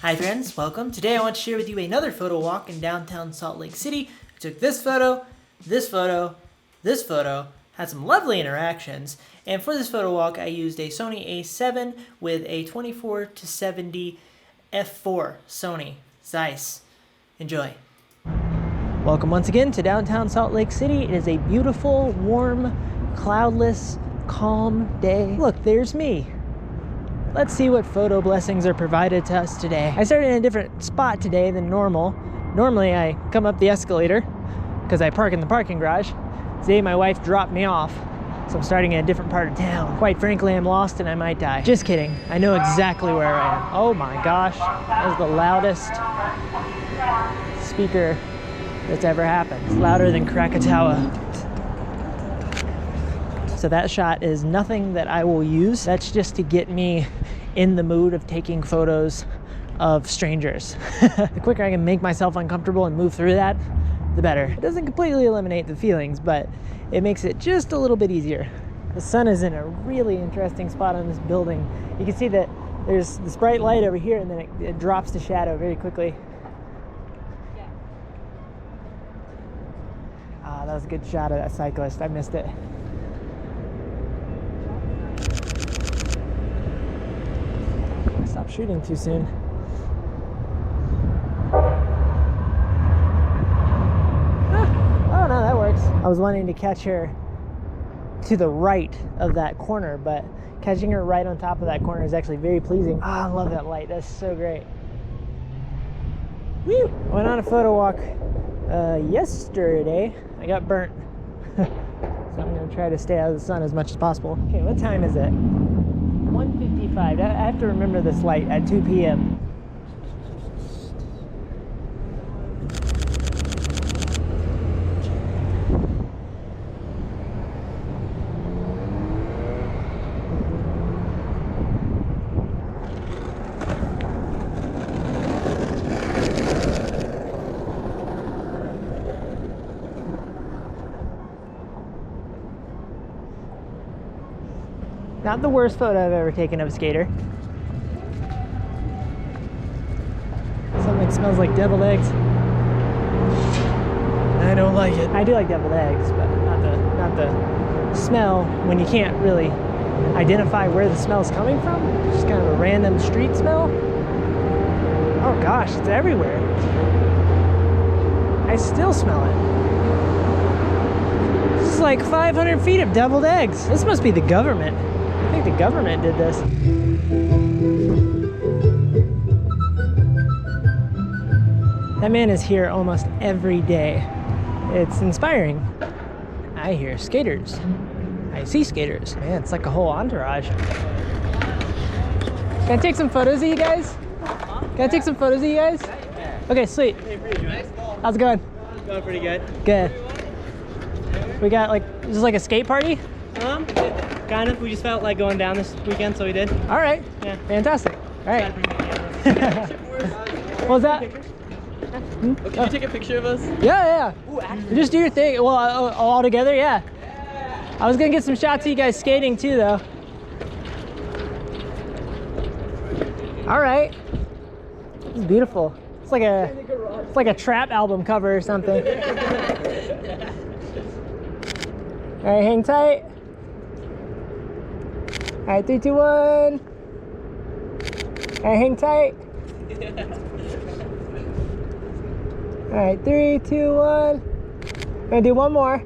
Hi friends, welcome. Today I want to share with you another photo walk in downtown Salt Lake City. I took this photo, this photo, this photo, had some lovely interactions, and for this photo walk I used a Sony A7 with a 24-70 f4 Sony Zeiss. Enjoy. Welcome once again to downtown Salt Lake City. It is a beautiful, warm, cloudless, calm day. Look, there's me. Let's see what photo blessings are provided to us today. I started in a different spot today than normal. Normally I come up the escalator because I park in the parking garage. Today my wife dropped me off, so I'm starting in a different part of town. Quite frankly, I'm lost and I might die. Just kidding. I know exactly where I am. Oh my gosh, that was the loudest speaker that's ever happened. It's louder than Krakatoa. So that shot is nothing that I will use. That's just to get me in the mood of taking photos of strangers. The quicker I can make myself uncomfortable and move through that, the better. It doesn't completely eliminate the feelings, but it makes it just a little bit easier. The sun is in a really interesting spot on this building. You can see that there's this bright light over here and then it drops to shadow very quickly. Ah, that was a good shot of that cyclist. I missed it. Stop shooting too soon. Oh no, that works. I was wanting to catch her to the right of that corner, but catching her right on top of that corner is actually very pleasing. Ah, I love that light. That's so great. Woo! I went on a photo walk yesterday. I got burnt. So I'm gonna try to stay out of the sun as much as possible. Okay, what time is it? 1:55. I have to remember this light at 2 p.m. Not the worst photo I've ever taken of a skater. Something smells like deviled eggs. I don't like it. I do like deviled eggs, but not the smell when you can't really identify where the smell's coming from. It's just kind of a random street smell. Oh gosh, it's everywhere. I still smell it. This is like 500 feet of deviled eggs. This must be the government. I think the government did this. That man is here almost every day. It's inspiring. I hear skaters. I see skaters. Man, it's like a whole entourage. Can I take some photos of you guys? Can I take some photos of you guys? Okay, sweet. How's it going? It's going pretty good. Good. We got like, this is like a skate party? Kind of. We just felt like going down this weekend, so we did. All right. Yeah. Fantastic. All right. What was that? Can you take a picture of us? Yeah. Ooh, actually. Just do your thing. Well, all together, yeah. I was gonna get some shots of you guys skating too, though. All right. This is beautiful. It's like a trap album cover or something. All right, hang tight. All right, 3, 2, 1. All right, hang tight. All right, 3, 2, 1. I'm gonna do one more.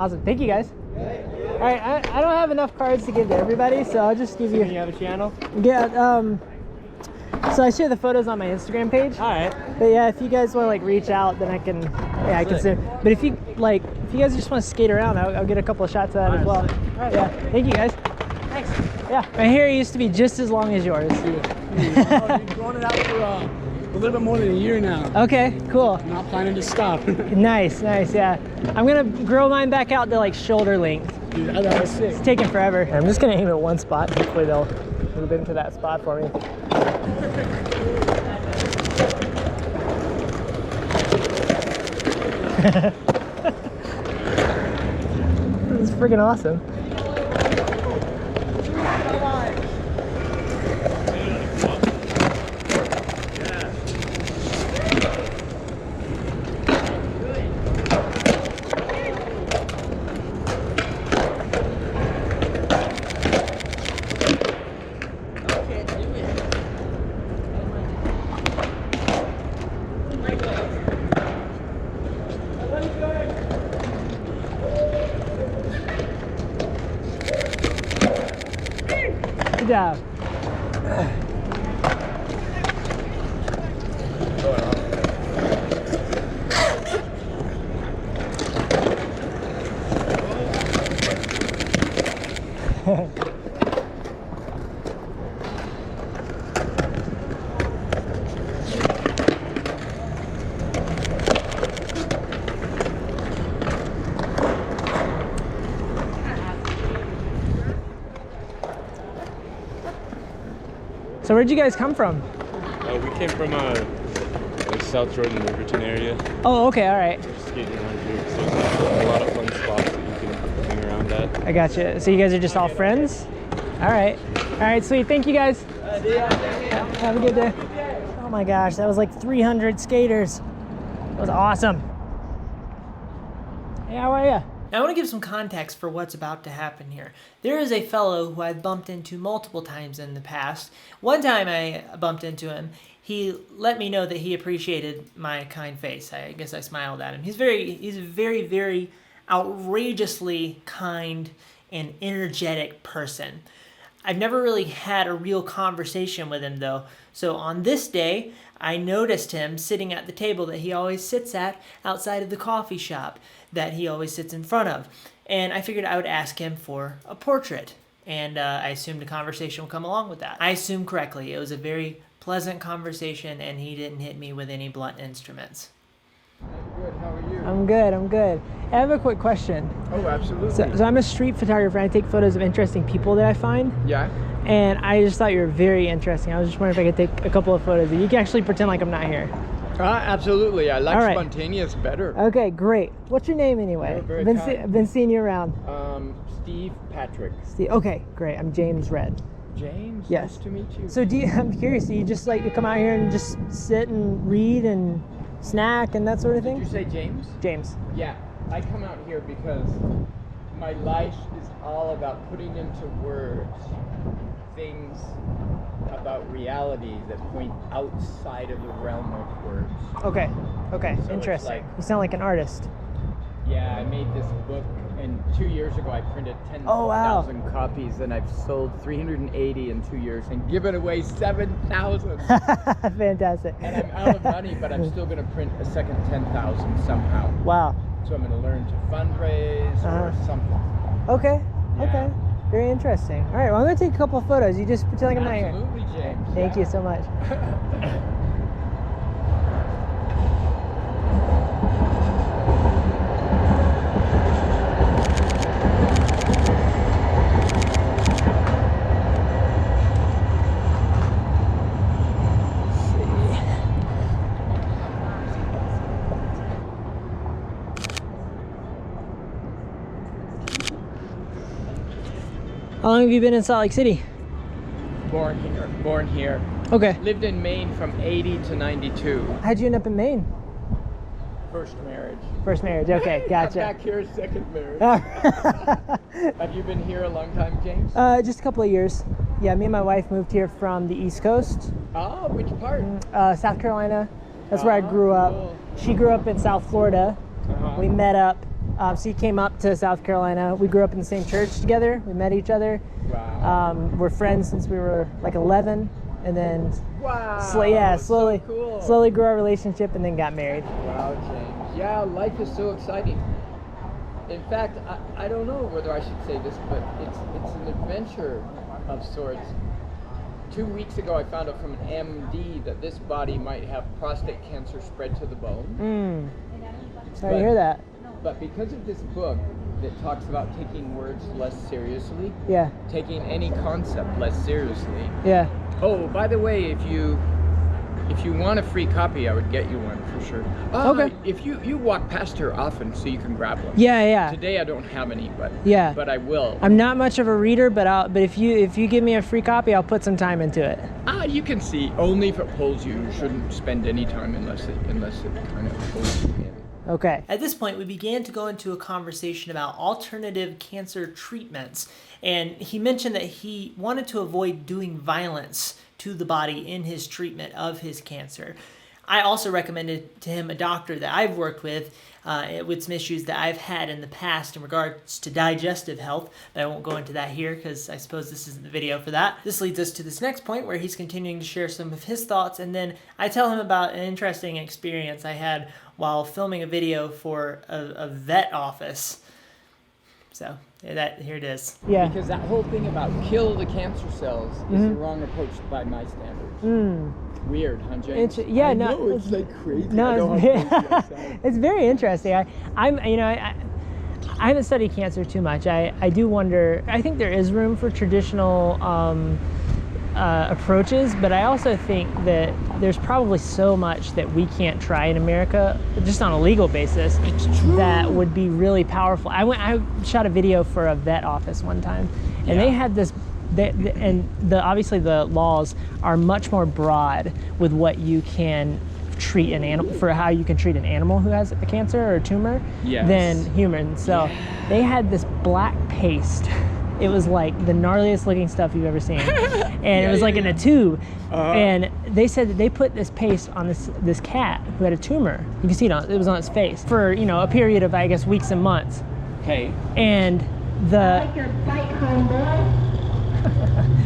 Awesome, thank you guys. All right, I don't have enough cards to give to everybody, so I'll just give you. You have a channel? Yeah. So I share the photos on my Instagram page. All right. But yeah, if you guys want to like reach out, then I can. Yeah, I can send. But if you guys just want to skate around, I'll get a couple of shots of that as well. All right. Yeah. Thank you guys. Thanks. Yeah. My hair used to be just as long as yours. You've grown it out for a little bit more than a year now. Okay. Cool. I'm not planning to stop. Nice. Yeah. I'm gonna grow mine back out to like shoulder length. Dude, that was sick. It's taking forever. I'm just gonna aim at one spot. Hopefully they'll move into that spot for me. It's freaking awesome. Good job. So where'd you guys come from? We came from like South Jordan, Riverton area. Oh, okay, all right. We're just skating around here, so there's a lot of fun spots that you can hang around at. I gotcha. So you guys are just all friends? All right, sweet. Thank you guys. Have a good day. Oh my gosh, that was like 300 skaters. That was awesome. Hey, how are you? Now I want to give some context for what's about to happen here. There is a fellow who I've bumped into multiple times in the past. One time I bumped into him, he let me know that he appreciated my kind face. I guess I smiled at him. He's a very, very outrageously kind and energetic person. I've never really had a real conversation with him though. So on this day, I noticed him sitting at the table that he always sits at outside of the coffee shop that he always sits in front of. And I figured I would ask him for a portrait. And I assumed a conversation would come along with that. I assumed correctly. It was a very pleasant conversation and he didn't hit me with any blunt instruments. Good, how are you? I'm good. I have a quick question. Oh, absolutely. So I'm a street photographer and I take photos of interesting people that I find. Yeah? And I just thought you were very interesting. I was just wondering if I could take a couple of photos. You can actually pretend like I'm not here. Absolutely. I like All right. spontaneous better. Okay, great. What's your name anyway? You're very kind. I've been seeing you around. Steve Patrick. Steve. Okay, great. I'm James Red. James, Yes. nice to meet you. So I'm curious, do you just like to come out here and just sit and read and snack and that sort of Did thing? you say James? James. Yeah, I come out here because my life is all about putting into words things about reality that point outside of the realm of words. Okay, So interesting. it's like- You sound like an artist. Yeah, I made this book, and 2 years ago I printed 10,000 Oh, wow. copies, and I've sold 380 in 2 years and given away 7,000. Fantastic. And I'm out of money, but I'm still going to print a second 10,000 somehow. Wow. So I'm going to learn to fundraise or something. Okay, Yeah. okay. Very interesting. All right, well, I'm going to take a couple of photos. You just pretend like I'm not here. Absolutely, James. Thank yeah. you so much. How long have you been in Salt Lake City? Born here. Okay. Lived in Maine from 80 to 92. How'd you end up in Maine? First marriage. First marriage. Okay, gotcha. Back here, second marriage. Have you been here a long time, James? Just a couple of years. Yeah, me and my wife moved here from the East Coast, Oh, which part? South Carolina. That's where I grew up. Cool. She grew up in South Florida. Uh-huh. We met up. So he came up to South Carolina. We grew up in the same church together. We met each other. Wow. We're friends since we were like 11, and then Wow. slowly, So cool. slowly grew our relationship, and then got married. Wow, James. Yeah, life is so exciting. In fact, I don't know whether I should say this, but it's an adventure of sorts. 2 weeks ago, I found out from an MD that this body might have prostate cancer spread to the bone. Sorry to hear that. But because of this book that talks about taking words less seriously, Yeah, taking any concept less seriously. yeah. Oh, by the way, if you want a free copy, I would get you one for sure. Okay. If you walk past here often, so you can grab one. Yeah. Today I don't have any, but Yeah. but I will. I'm not much of a reader, but if you give me a free copy, I'll put some time into it. You can see. Only if it pulls you. You shouldn't spend any time unless it kind of pulls you in. Okay. At this point, we began to go into a conversation about alternative cancer treatments, and he mentioned that he wanted to avoid doing violence to the body in his treatment of his cancer. I also recommended to him a doctor that I've worked with some issues that I've had in the past in regards to digestive health, but I won't go into that here because I suppose this isn't the video for that. This leads us to this next point where he's continuing to share some of his thoughts, and then I tell him about an interesting experience I had while filming a video for a vet office. So here it is. Yeah. Because that whole thing about kill the cancer cells is the wrong approach by my standards. Weird, huh, James? It's like crazy. No, it's very interesting. I haven't studied cancer too much. I do wonder. I think there is room for traditional approaches, but I also think that there's probably so much that we can't try in America, just on a legal basis, that would be really powerful. I shot a video for a vet office one time, and they had this. Obviously the laws are much more broad with what you can treat an animal, for how you can treat an animal who has a cancer or a tumor than humans. So they had this black paste. It was like the gnarliest looking stuff you've ever seen. And it was like in a tube. And they said that they put this paste on this cat who had a tumor. You can see it was on its face for, a period of, I guess, weeks and months. Okay. And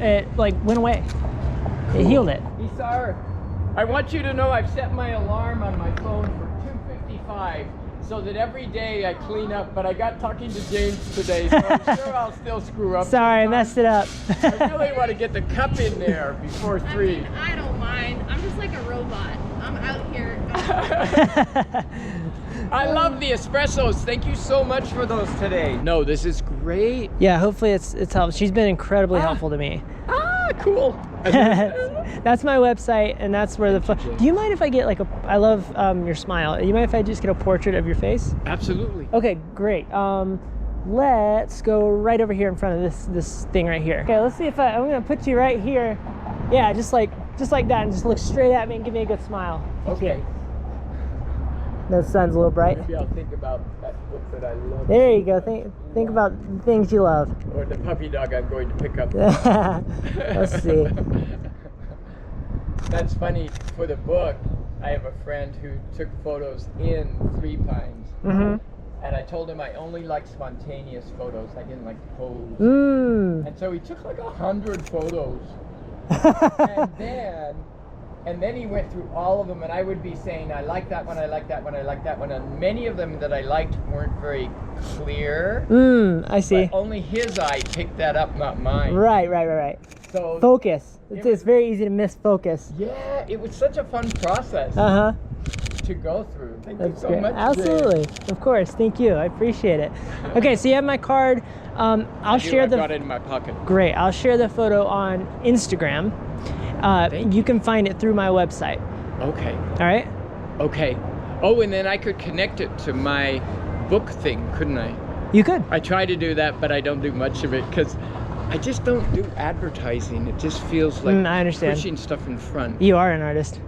it like went away. It healed it. Isar, I want you to know I've set my alarm on my phone for 2:55 so that every day I clean up, but I got talking to James today, so I'm sure I'll still screw up. Sorry, I messed it up. I really want to get the cup in there before 3. I don't mind. I'm just like a robot. I'm out here. I love the espressos. Thank you so much for those today. No, this is great. Yeah, hopefully it's helped. She's been incredibly helpful to me. Cool. That's my website, and that's where do you mind if I get I love your smile. You mind if I just get a portrait of your face? Absolutely. Okay, great. Let's go right over here in front of this thing right here. Okay, let's see if I'm gonna put you right here. Yeah, just like that, and just look straight at me and give me a good smile. Okay. The sun's a little bright. Maybe I'll think about that book that I love. There you go. Think about things you love. Or the puppy dog I'm going to pick up. Let's see. That's funny. For the book, I have a friend who took photos in Three Pines. And I told him I only like spontaneous photos. I didn't like pose. And so he took like 100 photos. And then he went through all of them, and I would be saying, I like that one, I like that one, I like that one. And many of them that I liked weren't very clear. I see. But only his eye picked that up, not mine. Right. So focus. It's very easy to miss focus. Yeah, it was such a fun process to go through. Thank you so much. Absolutely. James. Of course. Thank you. I appreciate it. Okay, so you have my card. I'll share I've got it in my pocket. Great. I'll share the photo on Instagram. You can find it through my website. Okay. All right? Okay. Oh, and then I could connect it to my book thing, couldn't I? You could. I try to do that, but I don't do much of it because I just don't do advertising. It just feels like I understand. pushing stuff in front. You are an artist.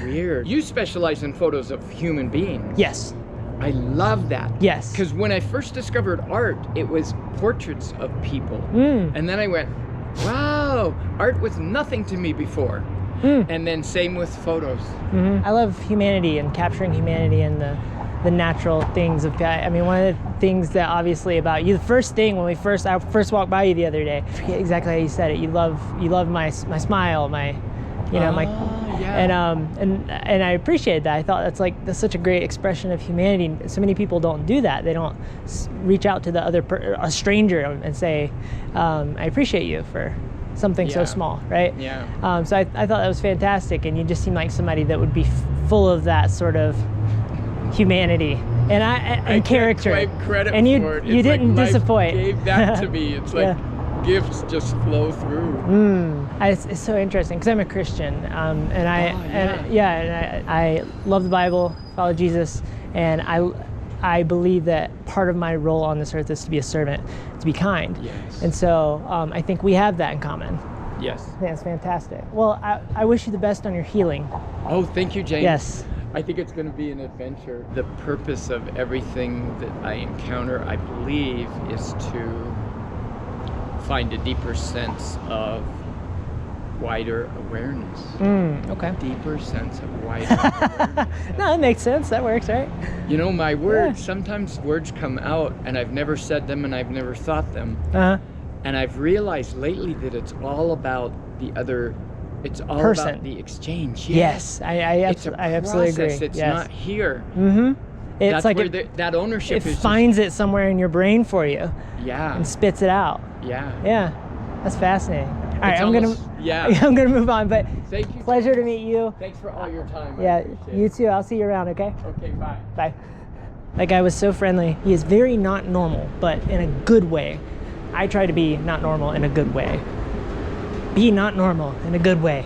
Weird. You specialize in photos of human beings. Yes. I love that. Yes. Because when I first discovered art, it was portraits of people. And then I went, wow, art was nothing to me before. And then same with photos. I love humanity and capturing humanity and the natural things of guy. I mean, one of the things that obviously about you, the first thing when I first walked by you the other day, I forget exactly how you said it. You love my smile, my and I appreciate that. I thought that's such a great expression of humanity. So many people don't do that. They don't reach out to a stranger and say, I appreciate you for something so small, right? Yeah. So I thought that was fantastic, and you just seem like somebody that would be full of that sort of humanity and character. I claim credit and for it. You didn't disappoint. Life gave that to me. It's like gifts just flow through. It's so interesting because I'm a Christian, and I love the Bible, follow Jesus, and I believe that part of my role on this earth is to be a servant, to be kind. Yes. And so I think we have that in common. Yes. I think that's fantastic. Well, I wish you the best on your healing. Oh, thank you, James. Yes. I think it's going to be an adventure. The purpose of everything that I encounter, I believe, is to find a deeper sense of wider awareness. Okay. Deeper sense of wider awareness. No, that makes sense. That works, right? You know, my words, sometimes words come out and I've never said them and I've never thought them. And I've realized lately that it's all about the other, it's all about the exchange. Yes, I absolutely agree. It's not here. It's That's like where that ownership it finds it somewhere in your brain for you. Yeah. And spits it out. Yeah. Yeah. That's fascinating. All right, I'm gonna move on, but thank you. Pleasure to meet you. Thanks for all your time. Yeah, you too. I'll see you around, okay? Okay, bye. Bye. That guy was so friendly. He is very not normal, but in a good way. I try to be not normal in a good way. Be not normal in a good way.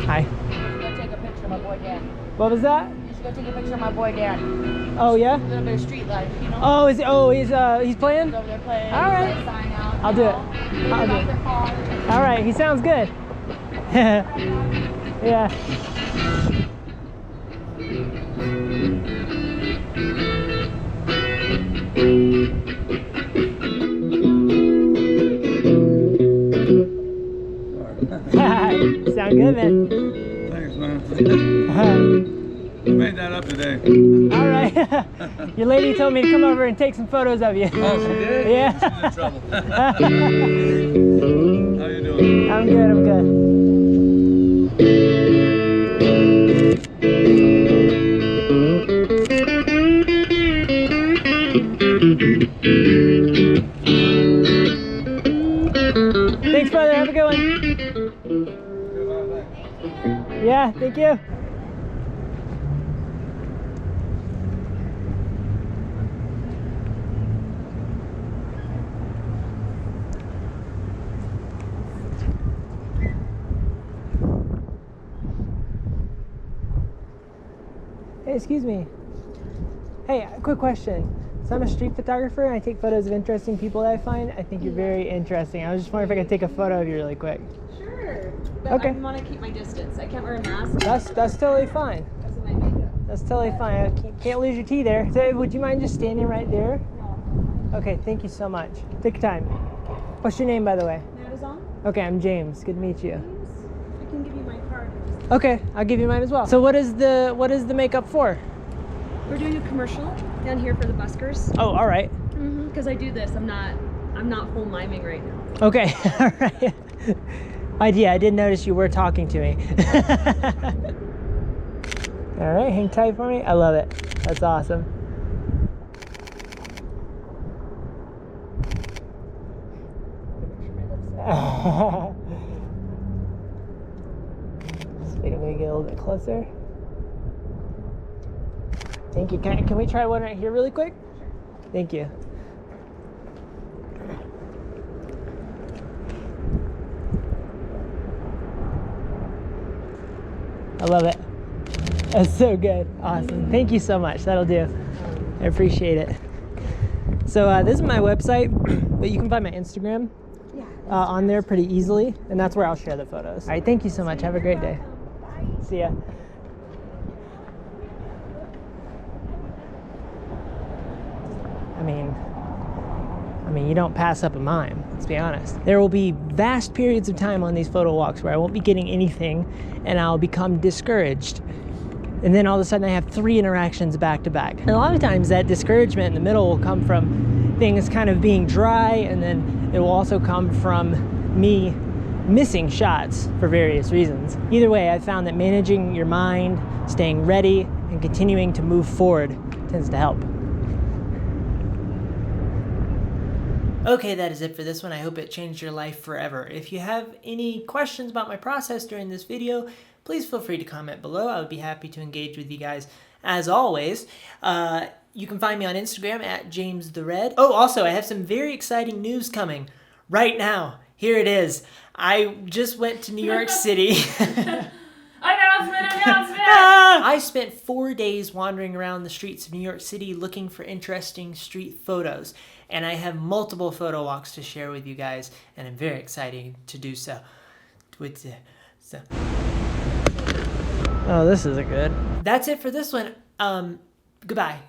Hi. Go take a picture of my boy Dan. What was that? You should go take a picture of my boy Dan. Oh yeah. A little bit of street life, you know. Oh, he's playing. He's over there playing. All right. He's got a sign out, I'll you do it. know. I'll do Out it. there calling. All right. He sounds good. Yeah. Sound good, man. Thanks, man. You made that up today. All right. Your lady told me to come over and take some photos of you. Oh, she did? Yeah. She's in trouble. How you doing? I'm good. I'm good. Thanks, brother. Have a good one. Yeah, thank you. Hey, excuse me. Hey, quick question. So I'm a street photographer and I take photos of interesting people that I find. I think you're very interesting. I was just wondering if I could take a photo of you really quick. Sure. But Okay. I want to keep my distance. I can't wear a mask. That's totally fine. Because of my makeup. That's totally fine. I can't lose your tea there. So would you mind just standing right there? Okay, thank you so much. Take your time. What's your name, by the way? Madison, Okay, I'm James. Good to meet you. I can give you my card. Okay, I'll give you mine as well. So what is the makeup for? We're doing a commercial down here for the buskers. Oh, all right. Because I do this. I'm not full miming right now. Okay, all right. I did notice you were talking to me. All right, hang tight for me. I love it. That's awesome. Just wait, I'm gonna get a little bit closer. Thank you. Can we try one right here really quick? Thank you. I love it. That's so good. Awesome. Thank you so much. That'll do. I appreciate it. So this is my website, but you can find my Instagram on there pretty easily, and that's where I'll share the photos. All right. Thank you so much. Have a great day. See ya. I mean, you don't pass up a mime, let's be honest. There will be vast periods of time on these photo walks where I won't be getting anything and I'll become discouraged. And then all of a sudden I have 3 interactions back to back. And a lot of times that discouragement in the middle will come from things kind of being dry, and then it will also come from me missing shots for various reasons. Either way, I found that managing your mind, staying ready, and continuing to move forward tends to help. Okay, that is it for this one. I hope it changed your life forever. If you have any questions about my process during this video, please feel free to comment below. I would be happy to engage with you guys as always. You can find me on Instagram at JamesTheRed. Oh, also, I have some very exciting news coming right now. Here it is. I just went to New York City. Announcement! Ah! I spent 4 days wandering around the streets of New York City looking for interesting street photos, and I have multiple photo walks to share with you guys, and I'm very excited to do so. Oh, this isn't good. That's it for this one. Goodbye.